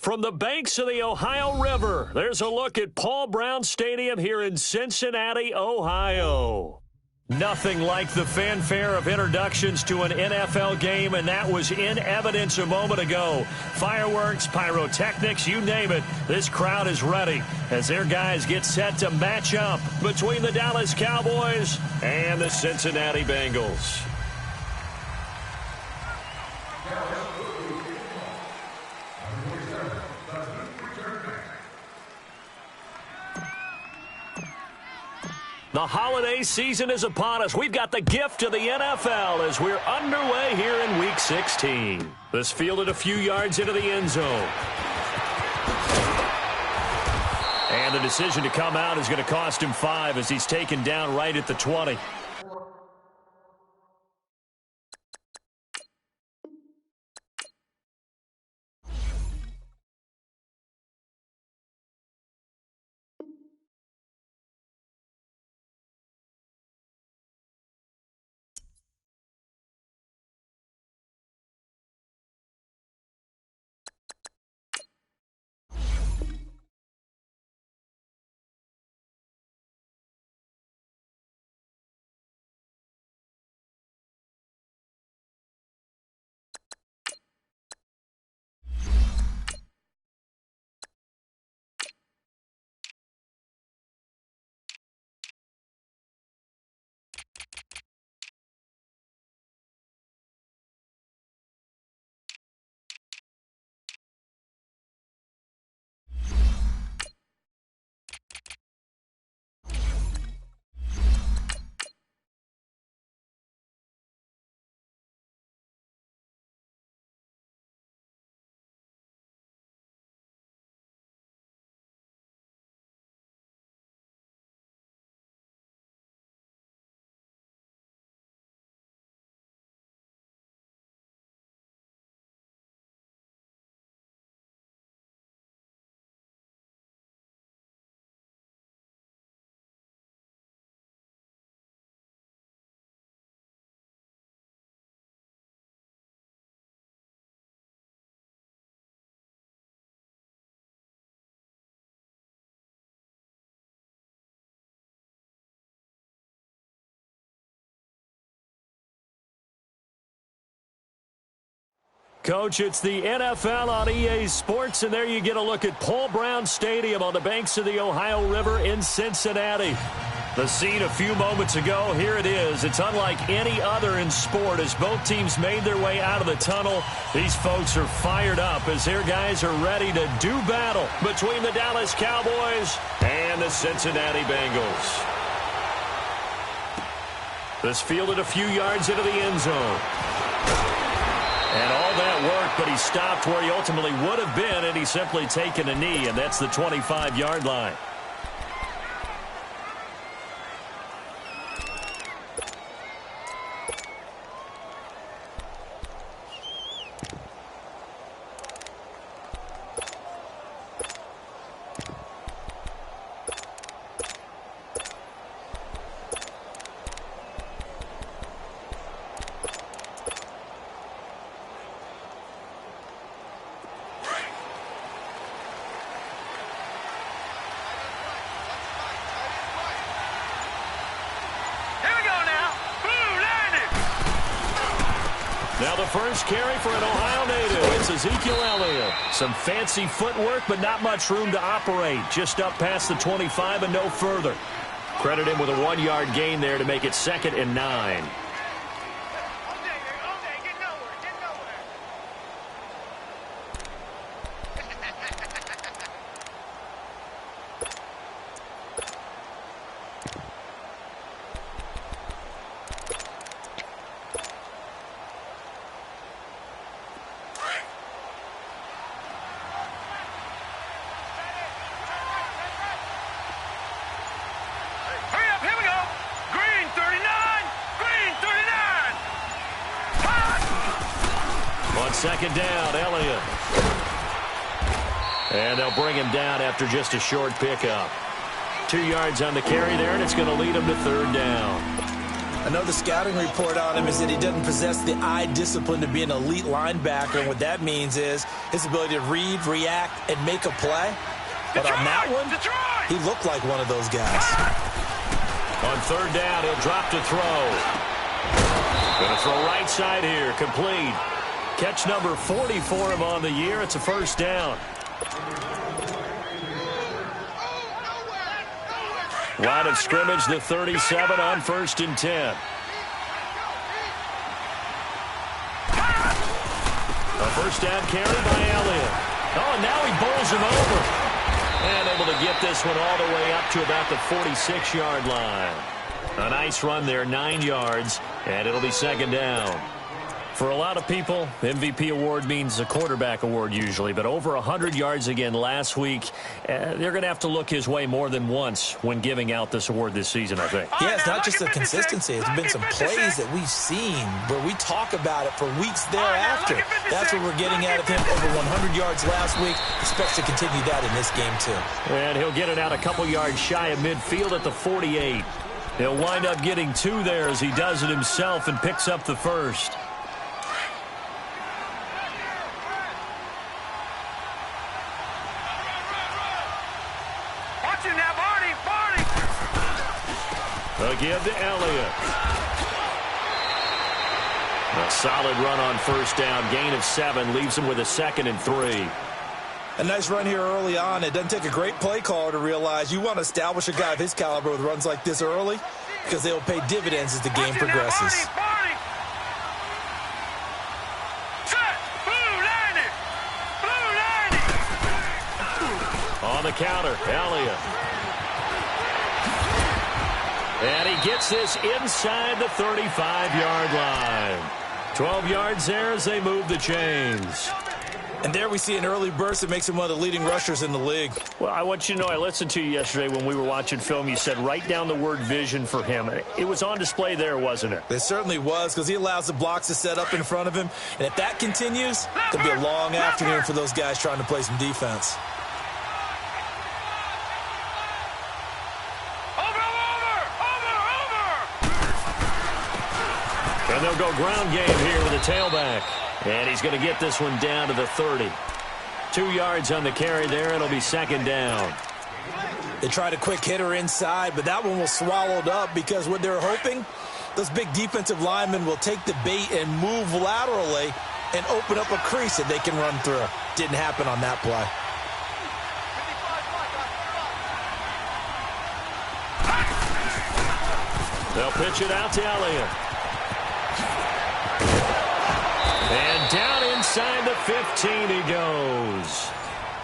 From the banks of the Ohio River, there's a look at Paul Brown Stadium here in Cincinnati, Ohio. Nothing like the fanfare of introductions to an NFL game, and that was in evidence a moment ago. Fireworks, pyrotechnics, you name it. This crowd is ready as their guys get set to match up between the Dallas Cowboys and the Cincinnati Bengals. The holiday season is upon us. We've got the gift of the NFL as we're underway here in Week 16. This fielded a few yards into the end zone. And the decision to come out is going to cost him 5 as he's taken down right at the 20. Coach, it's the NFL on EA Sports, and there you get a look at Paul Brown Stadium on the banks of the Ohio River in Cincinnati. The scene a few moments ago, here it is. It's unlike any other in sport as both teams made their way out of the tunnel. These folks are fired up as their guys are ready to do battle between the Dallas Cowboys and the Cincinnati Bengals. This fielded a few yards into the end zone. And all that work, but he stopped where he ultimately would have been, and he's simply taken a knee, and that's the 25-yard line. Now the first carry for an Ohio native. It's Ezekiel Elliott. Some fancy footwork, but not much room to operate. Just up past the 25 and no further. Credit him with a 1-yard gain there to make it 2nd and 9. Second down, Elliott. And they'll bring him down after just a short pickup. 2 yards on the carry there, and it's going to lead him to 3rd down. I know the scouting report on him is that he doesn't possess the eye discipline to be an elite linebacker, and what that means is his ability to read, react, and make a play. But on that one, he looked like one of those guys. On third down, he'll drop to throw. Going to throw right side here, complete. Catch number 40 for him on the year. It's a first down. Line of scrimmage, the 37 on 1st and 10. A first down carry by Elliott. Oh, and now he bowls him over. And able to get this one all the way up to about the 46-yard line. A nice run there, 9 yards, and it'll be second down. For a lot of people, MVP award means a quarterback award usually, but over 100 yards again last week. They're going to have to look his way more than once when giving out this award this season, I think. Yeah, it's not just the consistency. It's been some plays that we've seen where we talk about it for weeks thereafter. That's what we're getting out of him. Over 100 yards last week. Expects to continue that in this game, too. And he'll get it out a couple yards shy of midfield at the 48. He'll wind up getting 2 there as he does it himself and picks up the first. They'll give to Elliott. A solid run on first down. Gain of 7 leaves him with a 2nd and 3. A nice run here early on. It doesn't take a great play caller to realize you want to establish a guy of his caliber with runs like this early because they will pay dividends as the game progresses. On the counter, Elliott. And he gets this inside the 35-yard line. 12 yards there as they move the chains. And there we see an early burst that makes him one of the leading rushers in the league. Well, I want you to know, I listened to you yesterday when we were watching film. You said write down the word vision for him. It was on display there, wasn't it? It certainly was, because he allows the blocks to set up in front of him. And if that continues, it'll be a long afternoon for those guys trying to play some defense. And they'll go ground game here with a tailback. And he's going to get this one down to the 30. 2 yards on the carry there. It'll be second down. They tried a quick hitter inside, but that one was swallowed up because what they're hoping, those big defensive linemen will take the bait and move laterally and open up a crease that they can run through. Didn't happen on that play. They'll pitch it out to Elliott. And down inside the 15 he goes.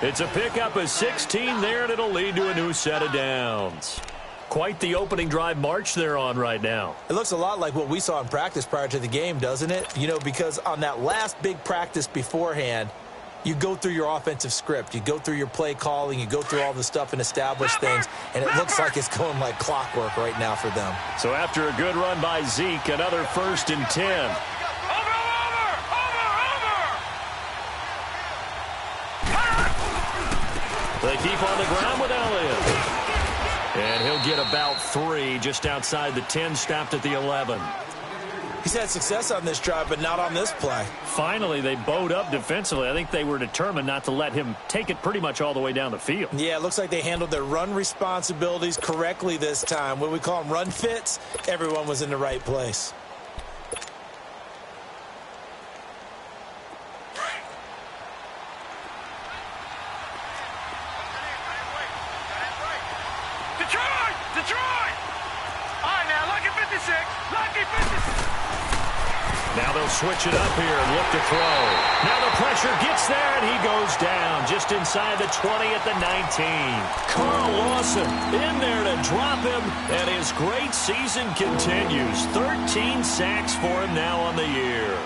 It's a pickup of 16 there, and it'll lead to a new set of downs. Quite the opening drive march they're on right now. It looks a lot like what we saw in practice prior to the game, doesn't it? You know, because on that last big practice beforehand, you go through your offensive script. You go through your play calling. You go through all the stuff and establish things. And it looks like it's going like clockwork right now for them. So after a good run by Zeke, another 1st and 10. They keep on the ground with Elliott. And he'll get about 3 just outside the 10, stopped at the 11. He's had success on this drive, but not on this play. Finally, they bowed up defensively. I think they were determined not to let him take it pretty much all the way down the field. Yeah, it looks like they handled their run responsibilities correctly this time. What we call them run fits, everyone was in the right place. Now they'll switch it up here and look to throw. Now the pressure gets there, and he goes down just inside the 20 at the 19. Carl Lawson in there to drop him, and his great season continues. 13 sacks for him now on the year.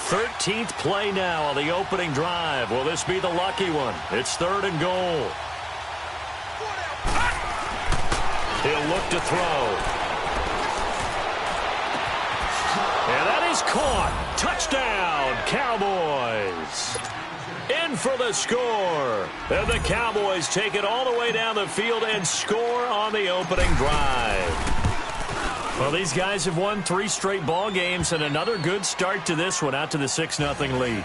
Thirteenth play now on the opening drive. Will this be the lucky one? It's 3rd and goal. He'll look to throw. And that is caught. Touchdown, Cowboys. In looking for the score. And the Cowboys take it all the way down the field and score on the opening drive. Well, these guys have won 3 straight ball games and another good start to this one out to the 6-0 lead.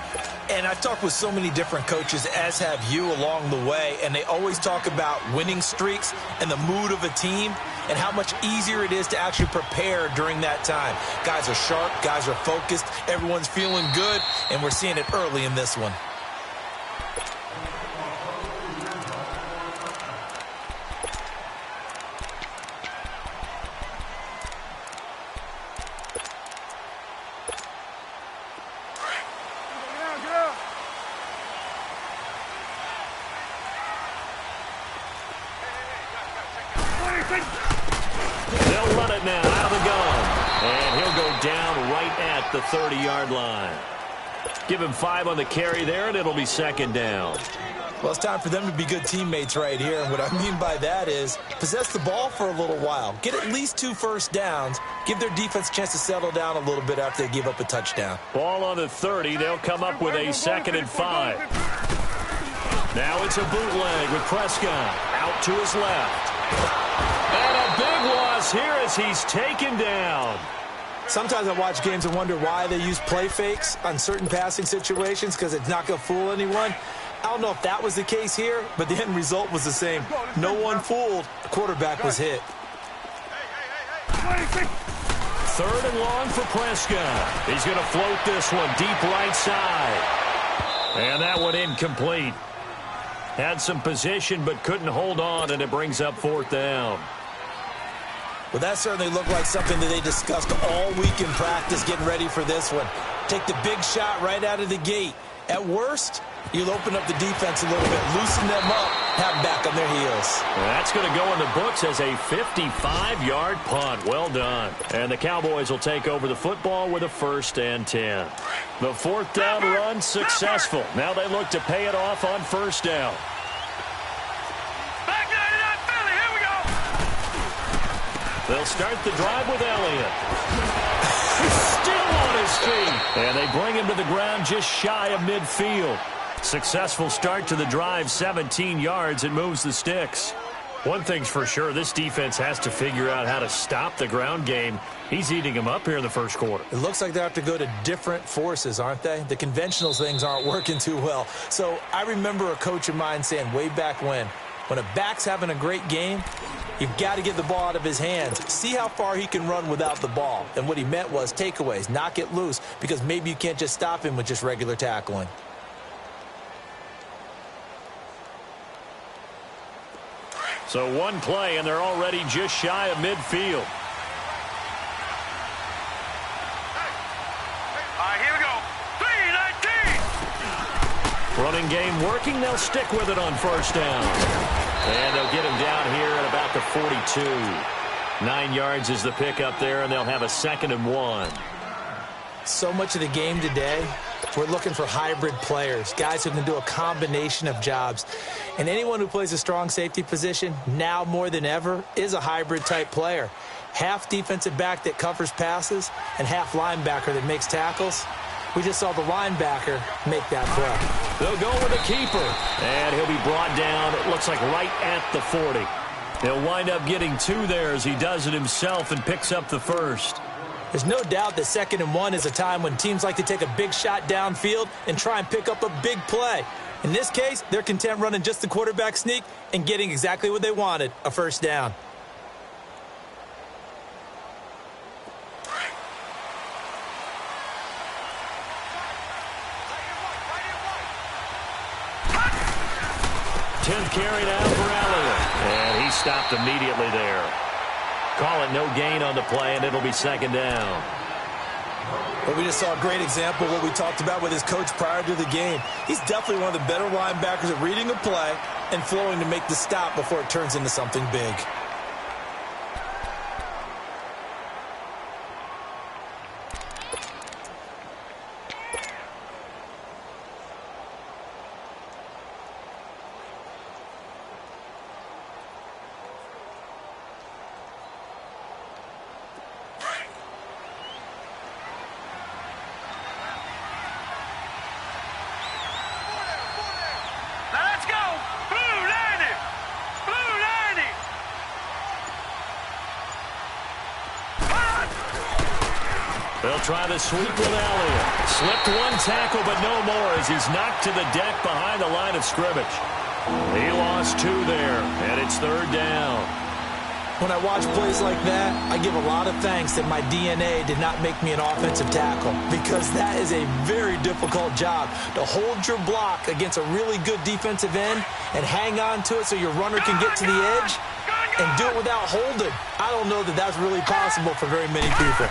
And I've talked with so many different coaches, as have you, along the way, and they always talk about winning streaks and the mood of a team and how much easier it is to actually prepare during that time. Guys are sharp, guys are focused, everyone's feeling good, and we're seeing it early in this one. They'll run it now out of the gun. And he'll go down right at the 30-yard line. Give him 5 on the carry there, and it'll be 2nd down. Well, it's time for them to be good teammates right here. And what I mean by that is possess the ball for a little while. Get at least 2 first downs. Give their defense a chance to settle down a little bit after they give up a touchdown. Ball on the 30. They'll come up with a 2nd and 5. Now it's a bootleg with Prescott out to his left. And a big loss here as he's taken down. Sometimes I watch games and wonder why they use play fakes on certain passing situations, because it's not going to fool anyone. I don't know if that was the case here, but the end result was the same. No one fooled. The quarterback was hit. 3rd and long for Prescott. He's going to float this one deep right side. And that one incomplete. Had some position but couldn't hold on, and it brings up 4th down. Well, that certainly looked like something that they discussed all week in practice getting ready for this one. Take the big shot right out of the gate. At worst, you'll open up the defense a little bit, loosen them up, have them back on their heels. That's going to go in the books as a 55-yard punt. Well done. And the Cowboys will take over the football with a 1st and 10. The 4th down run successful. Now they look to pay it off on 1st down. They'll start the drive with Elliott. Still on his feet. And they bring him to the ground just shy of midfield. Successful start to the drive, 17 yards, and moves the sticks. One thing's for sure, this defense has to figure out how to stop the ground game. He's eating them up here in the 1st quarter. It looks like they have to go to different forces, aren't they? The conventional things aren't working too well. So I remember a coach of mine saying way back when a back's having a great game, you've got to get the ball out of his hands. See how far he can run without the ball. And what he meant was takeaways, knock it loose, because maybe you can't just stop him with just regular tackling. So one play, and they're already just shy of midfield. All right, here we go. 3-19. Running game working. They'll stick with it on 1st down. And they'll get him down here at about the 42. 9 yards is the pickup there, and they'll have a 2nd and 1. So much of the game today, we're looking for hybrid players, guys who can do a combination of jobs. And anyone who plays a strong safety position, now more than ever, is a hybrid-type player. Half defensive back that covers passes and half linebacker that makes tackles. We just saw the linebacker make that play. They'll go with a keeper, and he'll be brought down, it looks like right at the 40. He'll wind up getting 2 there as he does it himself and picks up the 1st. There's no doubt that 2nd and 1 is a time when teams like to take a big shot downfield and try and pick up a big play. In this case, they're content running just the quarterback sneak and getting exactly what they wanted, a 1st down. Tenth carry down for Elliott, and he stopped immediately there. Call it no gain on the play, and it'll be 2nd down. But we just saw a great example of what we talked about with his coach prior to the game. He's definitely one of the better linebackers at reading a play and flowing to make the stop before it turns into something big. They'll try the sweep with Elliott. Slipped one tackle, but no more as he's knocked to the deck behind the line of scrimmage. He lost 2 there, and it's 3rd down. When I watch plays like that, I give a lot of thanks that my DNA did not make me an offensive tackle, because that is a very difficult job, to hold your block against a really good defensive end and hang on to it so your runner can get to the edge and do it without holding. I don't know that that's really possible for very many people.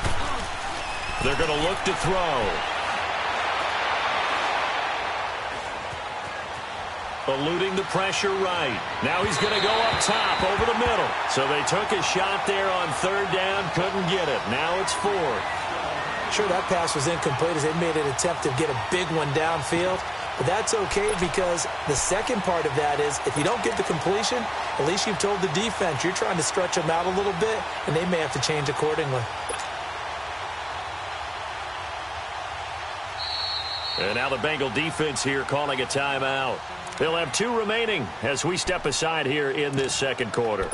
They're going to look to throw. Eluding the pressure right. Now he's going to go up top over the middle. So they took a shot there on 3rd down, couldn't get it. Now it's 4th. Sure, that pass was incomplete as they made an attempt to get a big one downfield. But that's okay, because the second part of that is if you don't get the completion, at least you've told the defense you're trying to stretch them out a little bit, and they may have to change accordingly. And now the Bengal defense here calling a timeout. They'll have 2 remaining as we step aside here in this second quarter.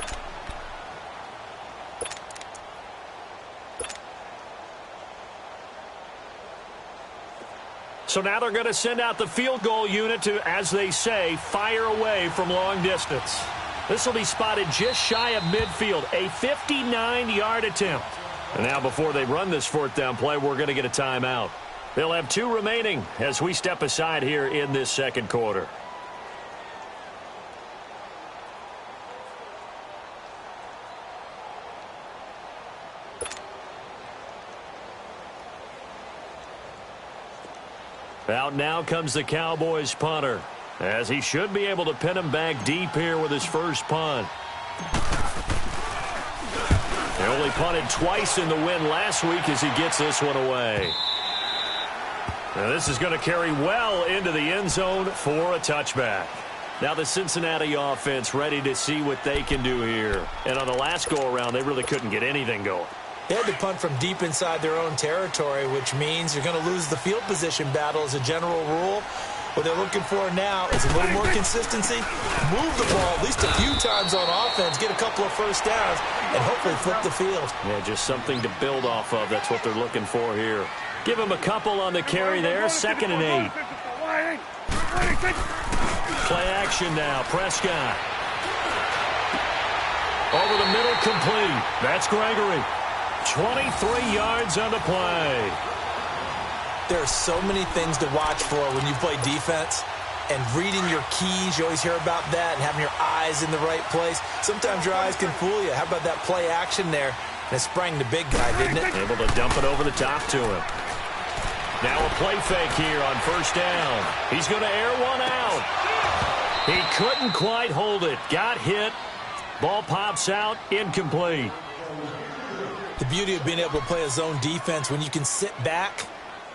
So now they're going to send out the field goal unit to, as they say, fire away from long distance. This will be spotted just shy of midfield, a 59-yard attempt. And now before they run this 4th down play, we're going to get a timeout. They'll have 2 remaining as we step aside here in this second quarter. Out now comes the Cowboys punter, as he should be able to pin him back deep here with his first punt. He only punted twice in the win last week as he gets this one away. Now this is going to carry well into the end zone for a touchback. Now the Cincinnati offense ready to see what they can do here. And on the last go-around, they really couldn't get anything going. They had to punt from deep inside their own territory, which means you're going to lose the field position battle as a general rule. What they're looking for now is a little more consistency, move the ball at least a few times on offense, get a couple of first downs, and hopefully flip the field. Yeah, just something to build off of. That's what they're looking for here. Give him a couple on the carry there, 2nd and 8. Play action now, Prescott. Over the middle, complete. That's Gregory. 23 yards on the play. There are so many things to watch for when you play defense, and reading your keys, you always hear about that, and having your eyes in the right place. Sometimes your eyes can fool you. How about that play action there? And it sprang the big guy, didn't it? Able to dump it over the top to him. Now a play fake here on 1st down. He's going to air one out. He couldn't quite hold it. Got hit. Ball pops out, incomplete. The beauty of being able to play a zone defense when you can sit back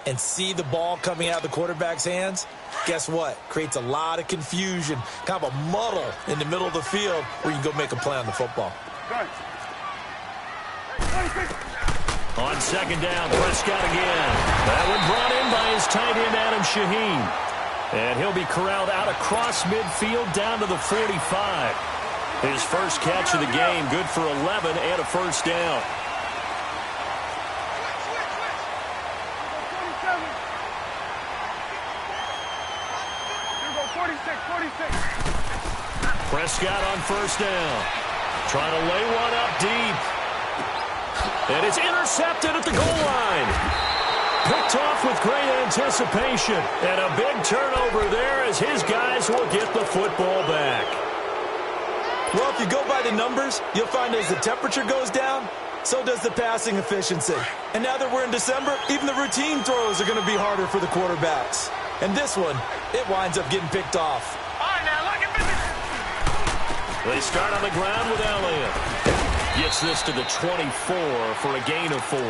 and see the ball coming out of the quarterback's hands, guess what? Creates a lot of confusion, kind of a muddle in the middle of the field where you can go make a play on the football. On 2nd down, Prescott again. That one brought in by his tight end, Adam Shaheen. And he'll be corralled out across midfield down to the 45. His first catch of the game, good for 11 and a first down. Prescott on 1st down. Trying to lay one up deep. And it's intercepted at the goal line. Picked off with great anticipation. And a big turnover there as his guys will get the football back. Well, if you go by the numbers, you'll find as the temperature goes down, so does the passing efficiency. And now that we're in December, even the routine throws are going to be harder for the quarterbacks. And this one, it winds up getting picked off. They start on the ground with Elliott. Gets this to the 24 for a gain of 4.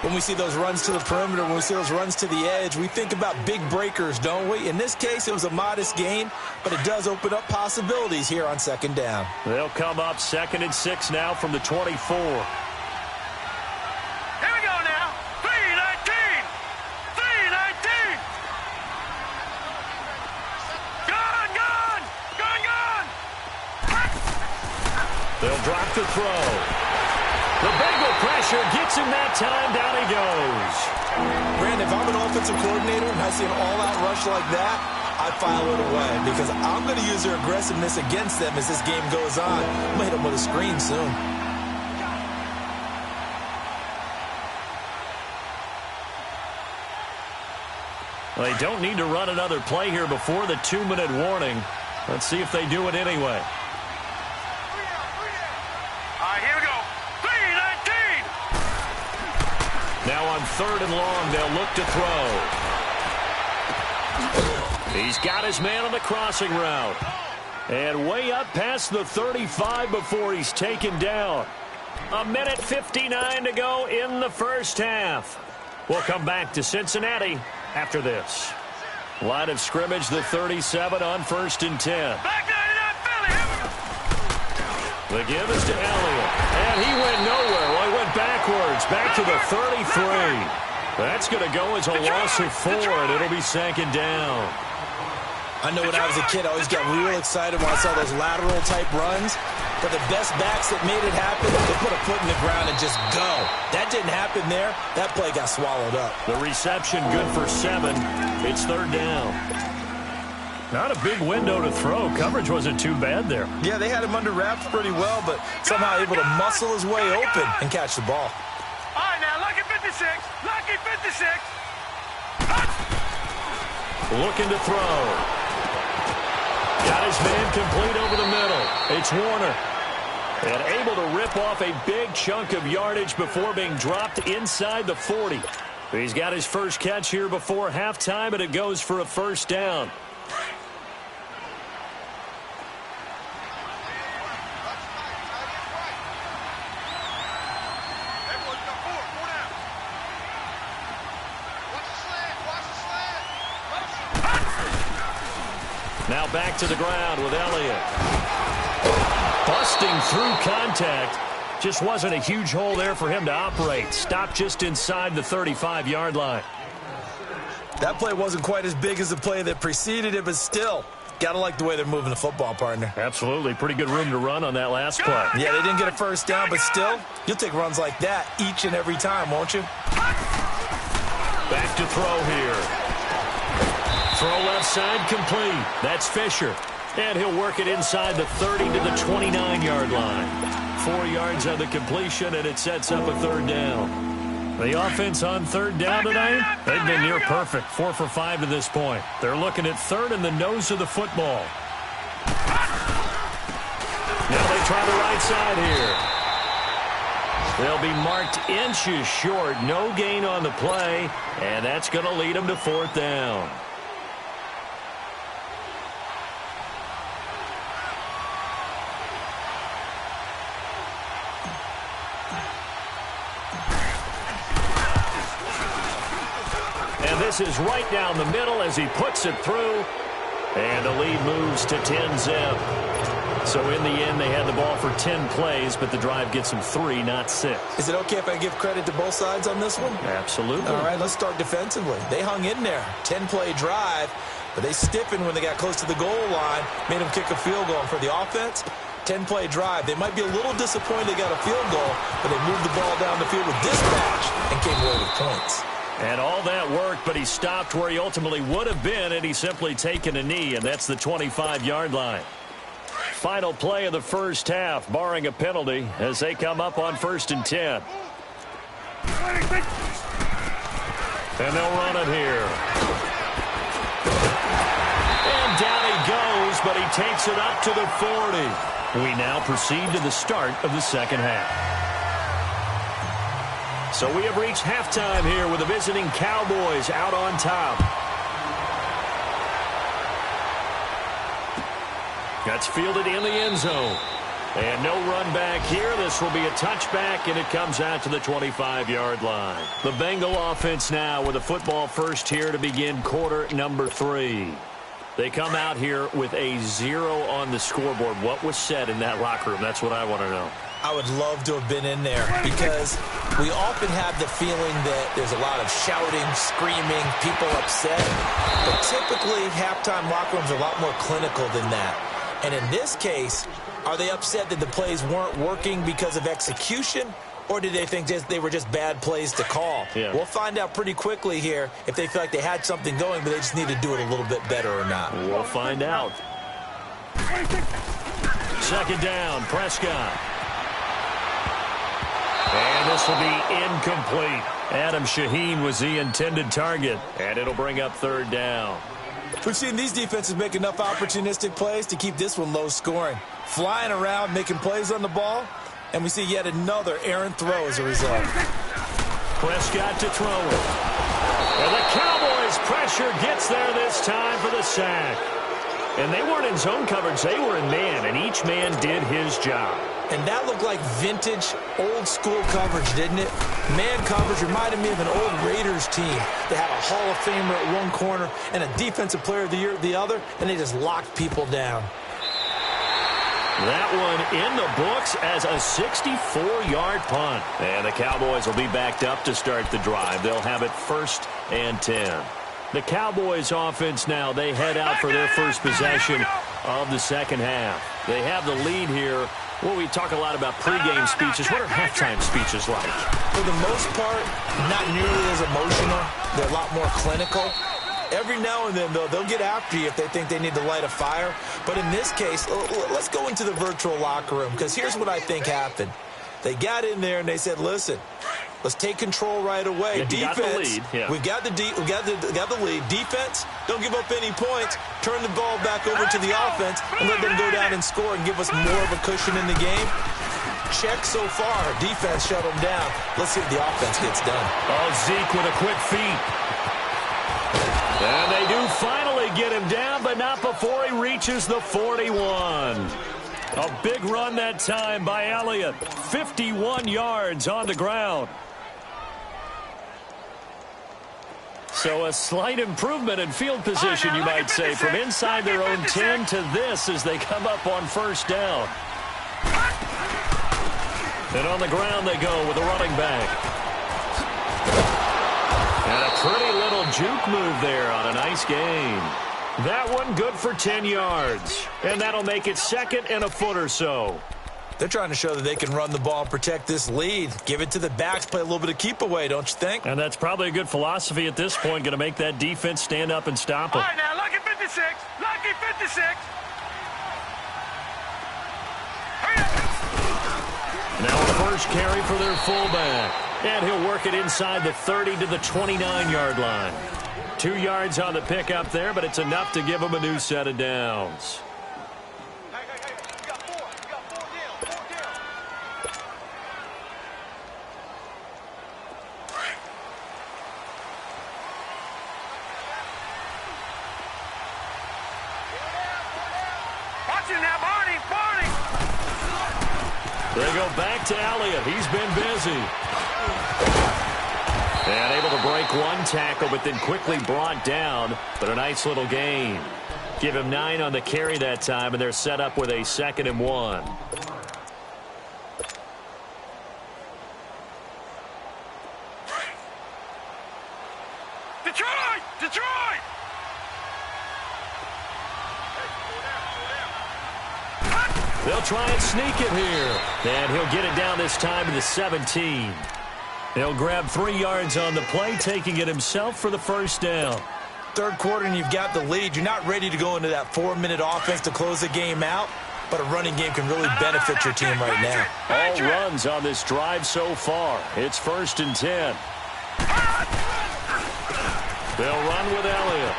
When we see those runs to the perimeter, when we see those runs to the edge, we think about big breakers, don't we? In this case, it was a modest gain, but it does open up possibilities here on 2nd down. They'll come up 2nd and 6 now from the 24. Here we go now. 3-19. 3-19. Gone. They'll drop the throw. The big Single pressure gets him that time. Down he goes. Brandon, if I'm an offensive coordinator and I see an all-out rush like that, I file it away because I'm going to use their aggressiveness against them as this game goes on. I'm going to hit them with a screen soon. Well, they don't need to run another play here before the 2-minute warning. Let's see if they do it anyway. All right, here we go. 3-19. Now on 3rd and long, they'll look to throw. He's got his man on the crossing route. And way up past the 35 before he's taken down. 1:59 to go in the first half. We'll come back to Cincinnati after this. Line of scrimmage, the 37 on 1st and 10. Back to that Philly. The give is to Elliott. And he went nowhere. Well, he went backwards. Back to the 33. That's going to go as a loss of 4, and it'll be 2nd down. I know when I was a kid, I always got real excited when I saw those lateral-type runs. But the best backs that made it happen, they put a foot in the ground and just go. That didn't happen there. That play got swallowed up. The reception good for 7. It's 3rd down. Not a big window to throw. Coverage wasn't too bad there. Yeah, they had him under wraps pretty well, but somehow able to muscle his way open and catch the ball. All right, now, lucky 56. Lucky 56. Looking to throw. Got his man complete over the middle. It's Warner. And able to rip off a big chunk of yardage before being dropped inside the 40. He's got his first catch here before halftime, and it goes for a 1st down. Now back to the ground with Elliott. Busting through contact. Just wasn't a huge hole there for him to operate. Stopped just inside the 35-yard line. That play wasn't quite as big as the play that preceded it, but still, got to like the way they're moving the football, partner. Absolutely. Pretty good room to run on that last play. Yeah, they didn't get a 1st down, but still, you'll take runs like that each and every time, won't you? Back to throw here. Throw left side complete. That's Fisher. And he'll work it inside the 30 to the 29-yard line. 4 yards on the completion, and it sets up a 3rd down. The offense on 3rd down tonight, they've been near perfect. 4 for 5 to this point. They're looking at 3rd and the nose of the football. Now they try the right side here. They'll be marked inches short. No gain on the play, and that's going to lead them to 4th down. This is right down the middle as he puts it through. And the lead moves to 10-zip. So in the end, they had the ball for 10 plays, but the drive gets them 3, not 6. Is it okay if I give credit to both sides on this one? Absolutely. All right, let's start defensively. They hung in there. 10-play drive, but they stiffened when they got close to the goal line, made them kick a field goal. And for the offense, 10-play drive. They might be a little disappointed they got a field goal, but they moved the ball down the field with dispatch and came away with points. And all that worked, but he stopped where he ultimately would have been, and he's simply taken a knee, and that's the 25-yard line. Final play of the first half, barring a penalty, as they come up on 1st and 10. And they'll run it here. And down he goes, but he takes it up to the 40. We now proceed to the start of the second half. So we have reached halftime here with the visiting Cowboys out on top. That's fielded in the end zone. And no run back here. This will be a touchback, and it comes out to the 25-yard line. The Bengal offense now with a football first here to begin quarter number 3. They come out here with a 0 on the scoreboard. What was said in that locker room? That's what I want to know. I would love to have been in there because we often have the feeling that there's a lot of shouting, screaming, people upset. But typically, halftime locker rooms are a lot more clinical than that. And in this case, are they upset that the plays weren't working because of execution? Or did they think they were just bad plays to call? Yeah. We'll find out pretty quickly here if they feel like they had something going, but they just need to do it a little bit better or not. We'll find out. Second down, Prescott. And this will be incomplete. Adam Shaheen was the intended target, and it'll bring up third down. We've seen these defenses make enough opportunistic plays to keep this one low scoring. Flying around, making plays on the ball, and we see yet another errant throw as a result. Prescott to throw it. And the Cowboys' pressure gets there this time for the sack. And they weren't in zone coverage, they were in man, and each man did his job. And that looked like vintage, old-school coverage, didn't it? Man coverage reminded me of an old Raiders team that had a Hall of Famer at one corner and a Defensive Player of the Year at the other, and they just locked people down. That one in the books as a 64-yard punt. And the Cowboys will be backed up to start the drive. They'll have it 1st and 10. The Cowboys offense now, they head out for their first possession of the second half. They have the lead here. Well, we talk a lot about pregame speeches. What are halftime speeches like? For the most part, not nearly as emotional. They're a lot more clinical. Every now and then, though, they'll get after you if they think they need to light a fire. But in this case, let's go into the virtual locker room, because here's what I think happened. They got in there and they said, listen, let's take control right away. Yeah, Defense, we got the lead. Defense, don't give up any points. Turn the ball back over to the offense and let them go down and score and give us more of a cushion in the game. Check so far. Defense shut them down. Let's see if the offense gets done. Oh, Zeke with a quick feet. And they do finally get him down, but not before he reaches the 41. A big run that time by Elliott. 51 yards on the ground. So a slight improvement in field position, you might say, from inside their own 10 to this as they come up on first down. And on the ground they go with a running back. And a pretty little juke move there on a nice gain. That one good for 10 yards. And that'll make it 2nd and a foot or so. They're trying to show that they can run the ball and protect this lead. Give it to the backs, play a little bit of keep away, don't you think? And that's probably a good philosophy at this point, going to make that defense stand up and stop them. All right, now, lucky 56. Lucky 56. Now a first carry for their fullback. And he'll work it inside the 30 to the 29-yard line. 2 yards on the pickup there, but it's enough to give him a new set of downs. They go back to Elliott. He's been busy. And able to break one tackle, but then quickly brought down. But a nice little gain. Give him 9 on the carry that time, and they're set up with a 2nd and 1. Detroit! Detroit! They'll try and sneak it here. And he'll get it down this time to the 17. He'll grab 3 yards on the play, taking it himself for the first down. Third quarter and you've got the lead. You're not ready to go into that 4-minute offense to close the game out, but a running game can really benefit your team right now. All runs on this drive so far. It's 1st and 10. They'll run with Elliott.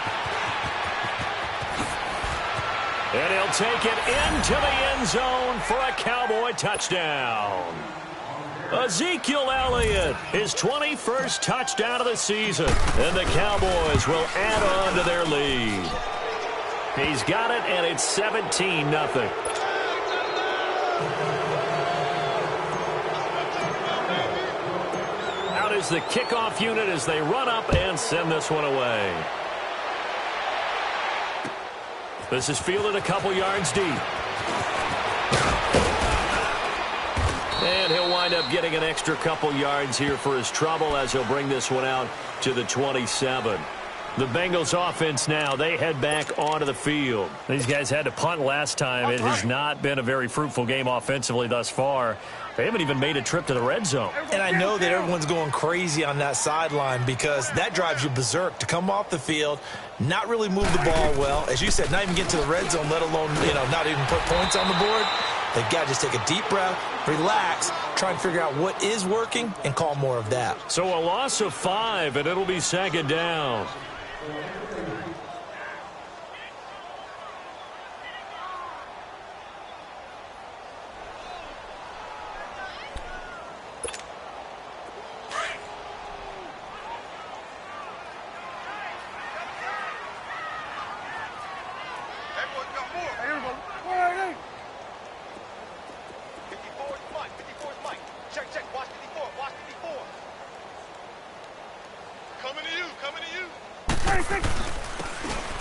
And he'll take it into the end zone for a Cowboy touchdown. Ezekiel Elliott, his 21st touchdown of the season. And the Cowboys will add on to their lead. He's got it, and it's 17-0. Out is the kickoff unit as they run up and send this one away. This is fielded a couple yards deep. And he'll wind up getting an extra couple yards here for his trouble as he'll bring this one out to the 27. The Bengals offense now, they head back onto the field. These guys had to punt last time. It has not been a very fruitful game offensively thus far. They haven't even made a trip to the red zone. And I know that everyone's going crazy on that sideline because that drives you berserk to come off the field, not really move the ball well. As you said, not even get to the red zone, let alone, not even put points on the board. They've got to just take a deep breath, relax, try and figure out what is working, and call more of that. So a loss of 5, and it'll be second down.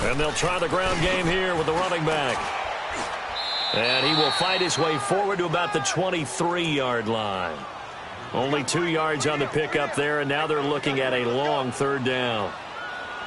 And they'll try the ground game here with the running back. And he will fight his way forward to about the 23-yard line. Only 2 yards on the pickup there, and now they're looking at a long third down.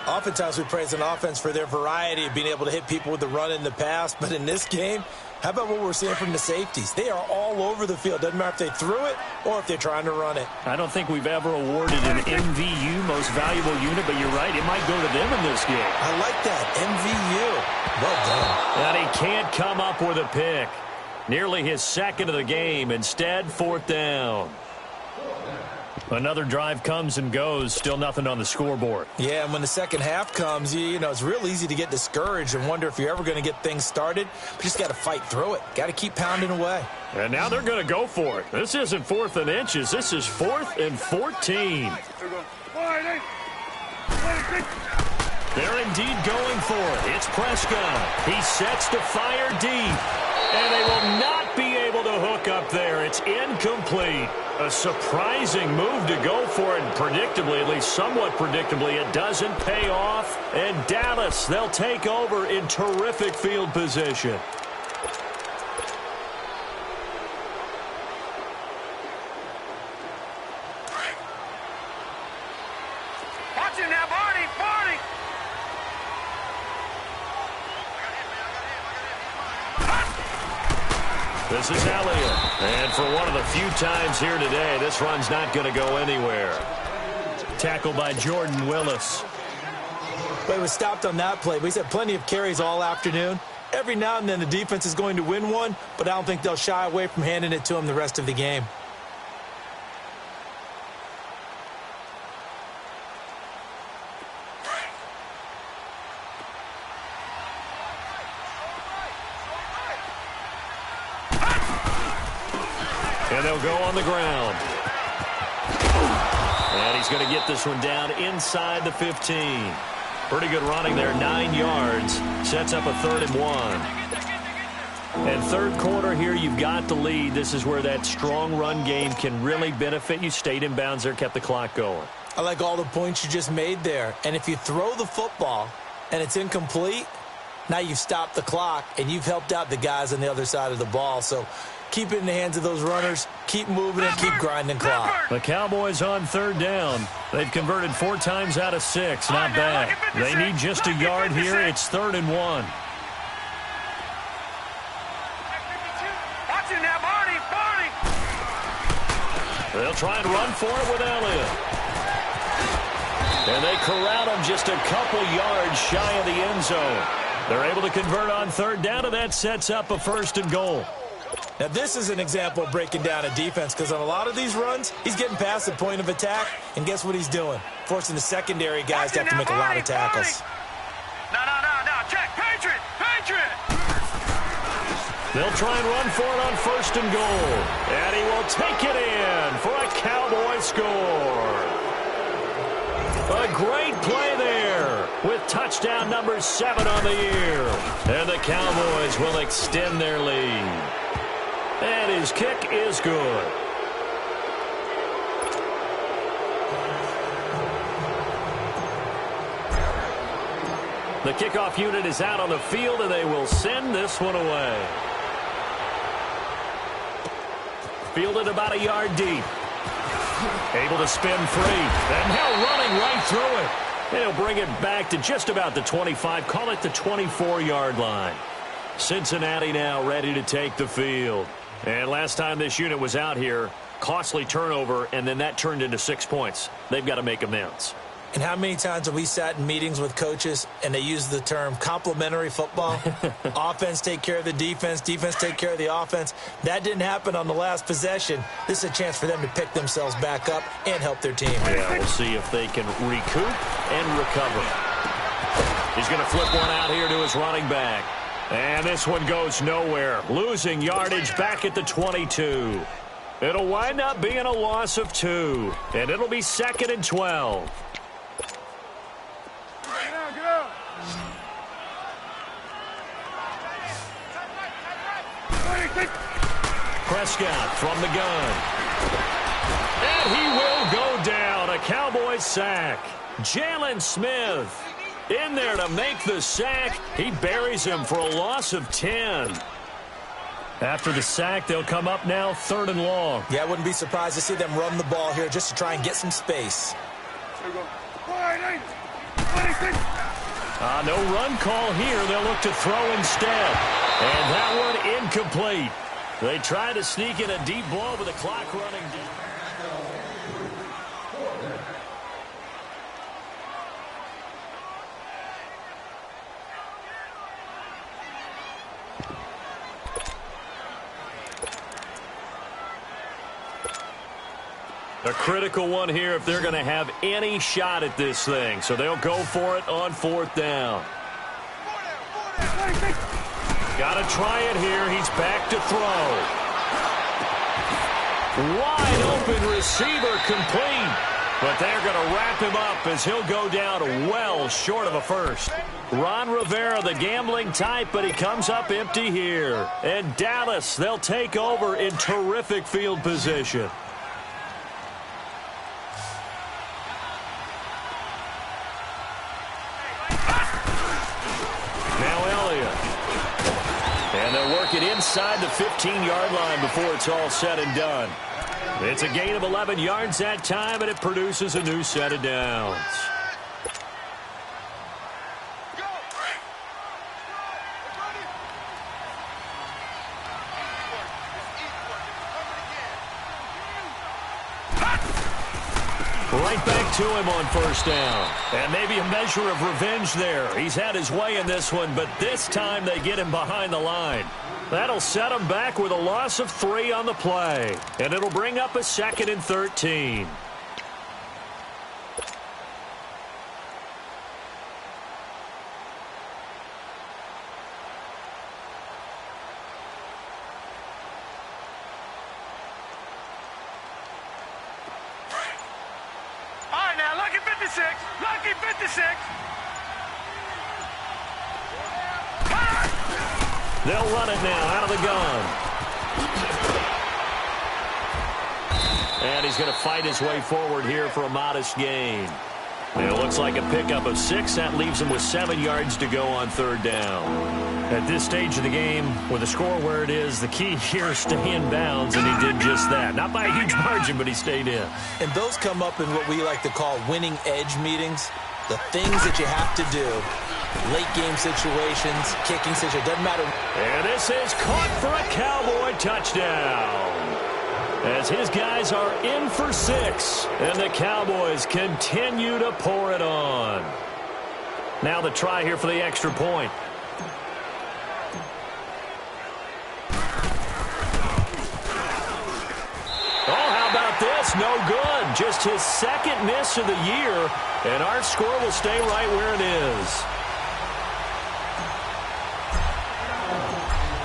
Oftentimes we praise an offense for their variety of being able to hit people with the run in the past, but in this game, how about what we're seeing from the safeties? They are all over the field. Doesn't matter if they threw it or if they're trying to run it. I don't think we've ever awarded an MVU, most valuable unit, but you're right, it might go to them in this game. I like that, MVU. Well done. And he can't come up with a pick. Nearly his second of the game. Instead, fourth down. Another drive comes and goes. Still nothing on the scoreboard. Yeah, and when the second half comes, it's real easy to get discouraged and wonder if you're ever going to get things started. But you just got to fight through it. Got to keep pounding away. And now they're going to go for it. This isn't 4th and inches. This is 4th and 14. They're indeed going for it. It's Prescott. He sets to fire deep. And they will not be able to hook up there. It's incomplete. A surprising move to go for it. Predictably, at least somewhat predictably, it doesn't pay off. And Dallas, they'll take over in terrific field position. Watch it now, Barney, Barney. This is Elliott. And for one of the few times here today, this run's not going to go anywhere. Tackled by Jordan Willis. But he was stopped on that play. But he's had plenty of carries all afternoon. Every now and then the defense is going to win one, but I don't think they'll shy away from handing it to him the rest of the game. And they'll go on the ground. And he's going to get this one down inside the 15. Pretty good running there, 9 yards. Sets up a 3rd and 1. And third quarter here, you've got the lead. This is where that strong run game can really benefit you. Stayed in bounds there, kept the clock going. I like all the points you just made there. And if you throw the football and it's incomplete, now you've stopped the clock and you've helped out the guys on the other side of the ball. So keep it in the hands of those runners. Keep moving and keep grinding clock. The Cowboys on third down. They've converted 4 times out of 6. Not bad. They need just a yard here. It's 3rd and 1. Watch it now, Barney, Barney. They'll try and run for it with Elliott. And they corral him just a couple yards shy of the end zone. They're able to convert on third down, and that sets up a 1st and goal. Now, this is an example of breaking down a defense because on a lot of these runs, he's getting past the point of attack, and guess what he's doing? Forcing the secondary guys to have to make a lot of tackles. No, check, Patriot, Patriot. They'll try and run for it on 1st and goal. And he will take it in for a Cowboy score. A great play there with touchdown number 7 on the year. And the Cowboys will extend their lead. And his kick is good. The kickoff unit is out on the field, and they will send this one away. Fielded about a yard deep. Able to spin free. And now running right through it. And he'll bring it back to just about the 25, call it the 24-yard line. Cincinnati now ready to take the field. And last time this unit was out here, costly turnover, and then that turned into 6 points. They've got to make amends. And how many times have we sat in meetings with coaches and they use the term complementary football? Offense take care of the defense, defense take care of the offense. That didn't happen on the last possession. This is a chance for them to pick themselves back up and help their team. Yeah, we'll see if they can recoup and recover. He's going to flip one out here to his running back. And this one goes nowhere. Losing yardage back at the 22. It'll wind up being a loss of 2. And it'll be 2nd and 12. Prescott from the gun. And he will go down. A Cowboys sack. Jalen Smith in there to make the sack. He buries him for a loss of 10. After the sack, they'll come up now 3rd and long. Yeah, I wouldn't be surprised to see them run the ball here just to try and get some space. No run call here. They'll look to throw instead. And that one incomplete. They try to sneak in a deep ball with the clock running down. A critical one here if they're going to have any shot at this thing. So they'll go for it on 4th down. Got to try it here. He's back to throw. Wide open receiver complete. But they're going to wrap him up as he'll go down well short of a first. Ron Rivera, the gambling type, but he comes up empty here. And Dallas, they'll take over in terrific field position. It inside the 15-yard line before it's all said and done. It's a gain of 11 yards that time, and it produces a new set of downs. Right back to him on 1st down. And maybe a measure of revenge there. He's had his way in this one, but this time they get him behind the line. That'll set him back with a loss of 3 on the play. And it'll bring up a 2nd and 13. All right, now, lucky 56. Lucky 56. They'll run it now out of the gun. And he's going to fight his way forward here for a modest gain. And it looks like a pickup of 6. That leaves him with 7 yards to go on 3rd down. At this stage of the game, with the score where it is, the key here is stay in bounds, and he did just that. Not by a huge margin, but he stayed in. And those come up in what we like to call winning edge meetings. The things that you have to do. Late game situations, kicking situations, doesn't matter. And this is caught for a Cowboy touchdown. As his guys are in for 6, and the Cowboys continue to pour it on. Now the try here for the extra point. Oh, how about this? No good. Just his 2nd miss of the year, and our score will stay right where it is.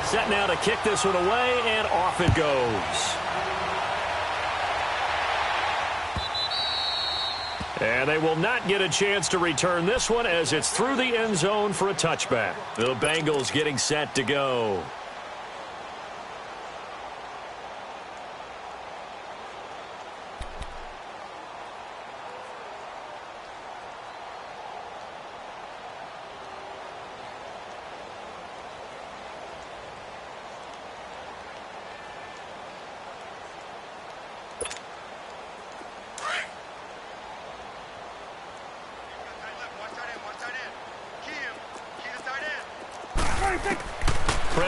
Set now to kick this one away, and off it goes. And they will not get a chance to return this one as it's through the end zone for a touchback. The Bengals getting set to go.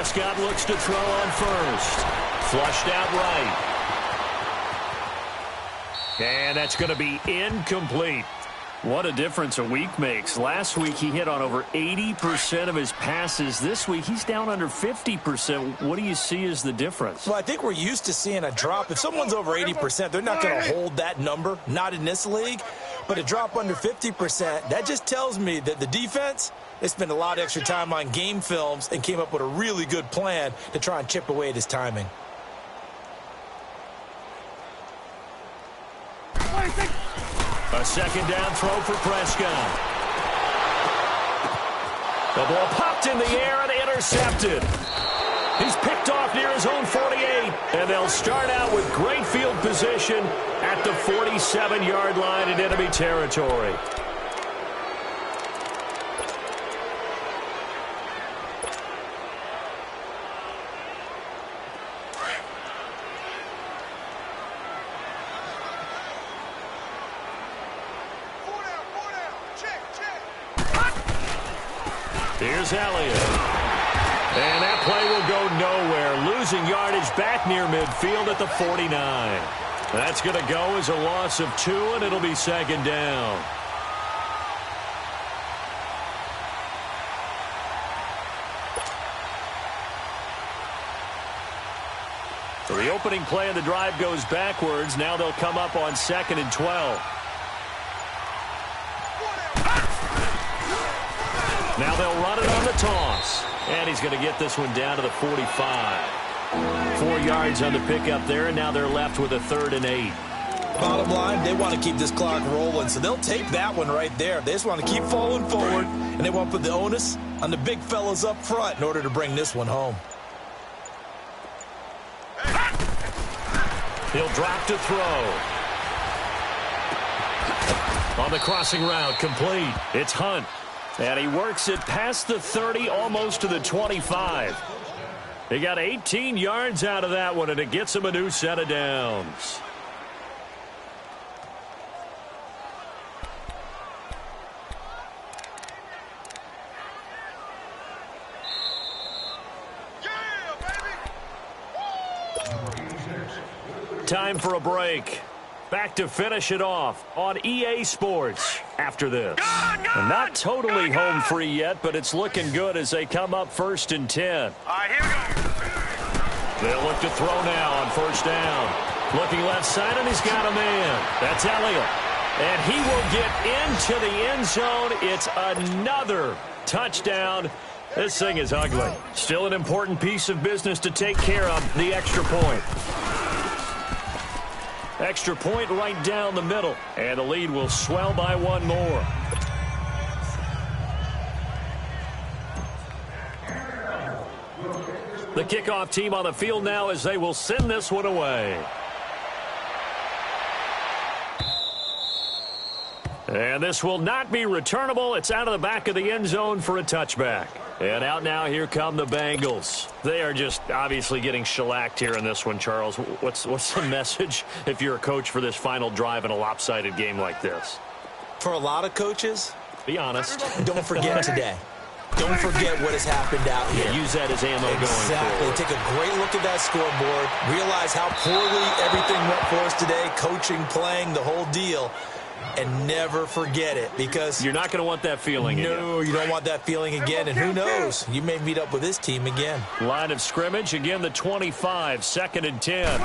Prescott looks to throw on first. Flushed out right. And that's going to be incomplete. What a difference a week makes. Last week he hit on over 80% of his passes. This week he's down under 50%. What do you see as the difference? Well, I think we're used to seeing a drop. If someone's over 80%, they're not going to hold that number, not in this league. But a drop under 50%, that just tells me that the defense, they spent a lot of extra time on game films and came up with a really good plan to try and chip away at his timing. A second down throw for Prescott. The ball popped in the air and intercepted. He's picked off near his own 48, and they'll start out with great field position at the 47-yard line in enemy territory. Here's Elliott. And that play will go nowhere. Losing yardage back near midfield at the 49. That's going to go as a loss of 2, and it'll be second down. So the opening play of the drive goes backwards. Now they'll come up on 2nd and 12. Now they'll run it on the toss. And he's going to get this one down to the 45. 4 yards on the pickup there, and now they're left with a 3rd and 8. Bottom line, they want to keep this clock rolling, so they'll take that one right there. They just want to keep falling forward, and they want to put the onus on the big fellas up front in order to bring this one home. He'll drop to throw. On the crossing route, complete. It's Hunt. And he works it past the 30, almost to the 25. He got 18 yards out of that one, and it gets him a new set of downs. Time for a break. Back to finish it off on EA Sports after this. Not totally home free yet, but it's looking good as they come up 1st and 10. All right, here we go. They'll look to throw now on 1st down. Looking left side, and he's got a man. That's Elliott. And he will get into the end zone. It's another touchdown. This thing is ugly. Still an important piece of business to take care of, the extra point. Extra point right down the middle. And the lead will swell by 1 more. The kickoff team on the field now as they will send this one away. And this will not be returnable. It's out of the back of the end zone for a touchback. And out now, here come the Bengals. They are just obviously getting shellacked here in this one, Charles. What's the message if you're a coach for this final drive in a lopsided game like this? For a lot of coaches, be honest. Don't forget today. Don't forget what has happened out here. Yeah, use that as ammo going forward. Take a great look at that scoreboard. Realize how poorly everything went for us today. Coaching, playing, the whole deal. And never forget it, because you're not going to want that feeling again. No, you don't want that feeling again. And who knows? You may meet up with this team again. Line of scrimmage, again the 25, 2nd and 10. And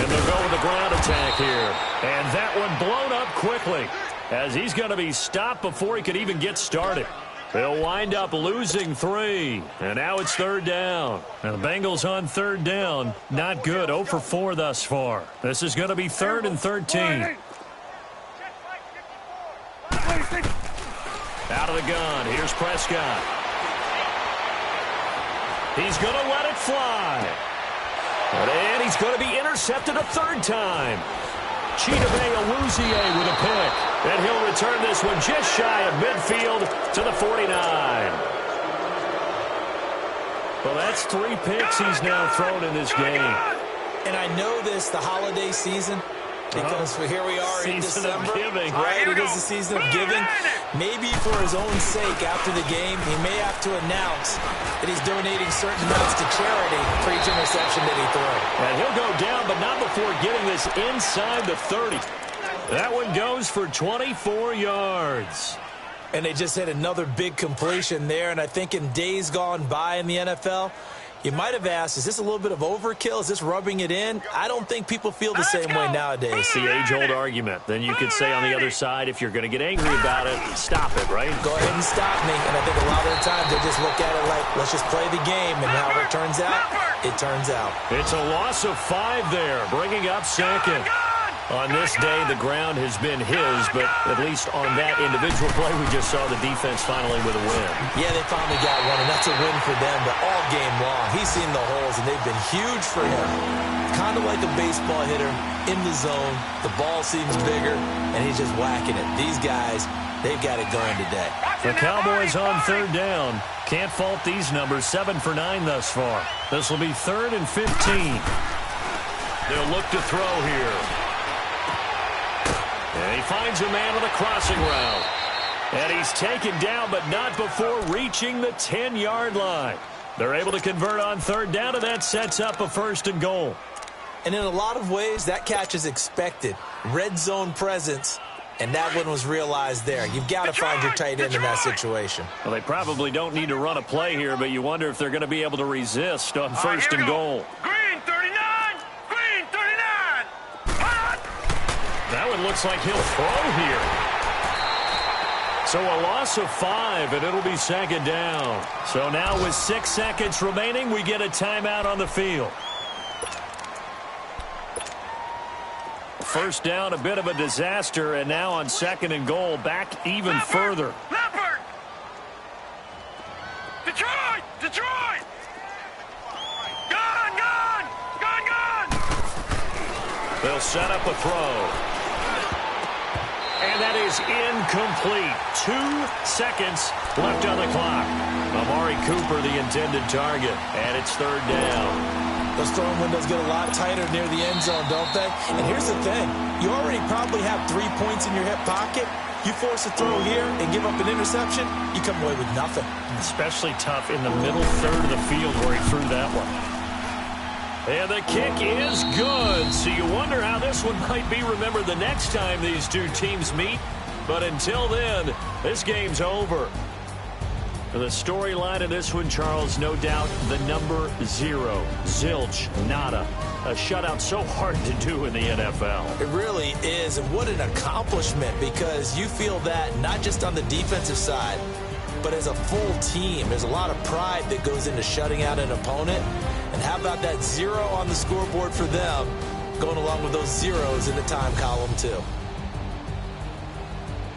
they'll go with the ground attack here. And that one blown up quickly, as he's going to be stopped before he could even get started. They'll wind up losing 3. And now it's 3rd down. And the Bengals on 3rd down. Not good. 0 for 4 thus far. This is going to be 3rd and 13. Out of the gun. Here's Prescott. He's going to let it fly. And he's going to be intercepted a 3rd time. Chidobe Awuzie with a pick. And he'll return this one just shy of midfield to the 49. Well, that's 3 picks he's now thrown in this game. And I know this, the holiday season, Because here we are in December. Season of giving. Right, it is the season of giving. Maybe for his own sake, after the game, he may have to announce that he's donating certain amounts to charity for each interception that he throws. And he'll go down, but not before getting this inside the 30. That one goes for 24 yards. And they just hit another big completion there. And I think in days gone by in the NFL, you might have asked, is this a little bit of overkill? Is this rubbing it in? I don't think people feel the same way nowadays. It's the age-old argument. Then you could say on the other side, if you're going to get angry about it, stop it, right? Go ahead and stop me. And I think a lot of the times they just look at it like, let's just play the game. And however it turns out, it turns out. It's a loss of 5 there, bringing up second. On this day, the ground has been his, but at least on that individual play, we just saw the defense finally with a win. Yeah, they finally got one, and that's a win for them, but all game long, he's seen the holes, and they've been huge for him. Kind of like a baseball hitter in the zone. The ball seems bigger, and he's just whacking it. These guys, they've got it going today. The Cowboys on third down. Can't fault these numbers, 7 for 9 thus far. This will be 3rd and 15. They'll look to throw here. And he finds a man on the crossing route. And he's taken down, but not before reaching the 10-yard line. They're able to convert on third down, and that sets up a 1st and goal. And in a lot of ways, that catch is expected. Red zone presence, and that one was realized there. You've got to find your tight end in that situation. Well, they probably don't need to run a play here, but you wonder if they're going to be able to resist on 1st and goal. Green 39! Green 39! Hot! That one looks like he'll throw here. So a loss of 5, and it'll be 2nd down. So now with 6 seconds remaining, we get a timeout on the field. First down, a bit of a disaster, and now on 2nd and goal, back even further. Leopard! Detroit! Detroit! Gone! Gone! Gone! Gone! They'll set up a throw. And that is incomplete. 2 seconds left on the clock. Amari Cooper, the intended target, and it's 3rd down. Those throwing windows get a lot tighter near the end zone, don't they? And here's the thing. You already probably have 3 points in your hip pocket. You force a throw here and give up an interception, you come away with nothing. Especially tough in the middle third of the field where he threw that one. And the kick is good. So you wonder how this one might be remembered the next time these two teams meet. But until then, this game's over. The storyline of this one, Charles, no doubt the number 0. Zilch, nada. A shutout so hard to do in the NFL. It really is, and what an accomplishment, because you feel that not just on the defensive side, but as a full team. There's a lot of pride that goes into shutting out an opponent. And how about that 0 on the scoreboard for them, going along with those zeros in the time column, too.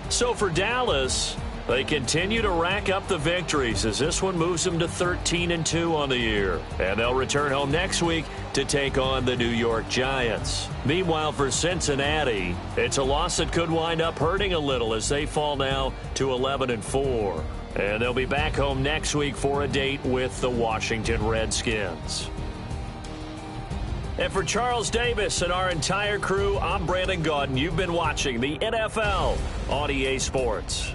So for Dallas, they continue to rack up the victories as this one moves them to 13-2 on the year. And they'll return home next week to take on the New York Giants. Meanwhile, for Cincinnati, it's a loss that could wind up hurting a little as they fall now to 11-4. And they'll be back home next week for a date with the Washington Redskins. And for Charles Davis and our entire crew, I'm Brandon Gaudin. You've been watching the NFL on EA Sports.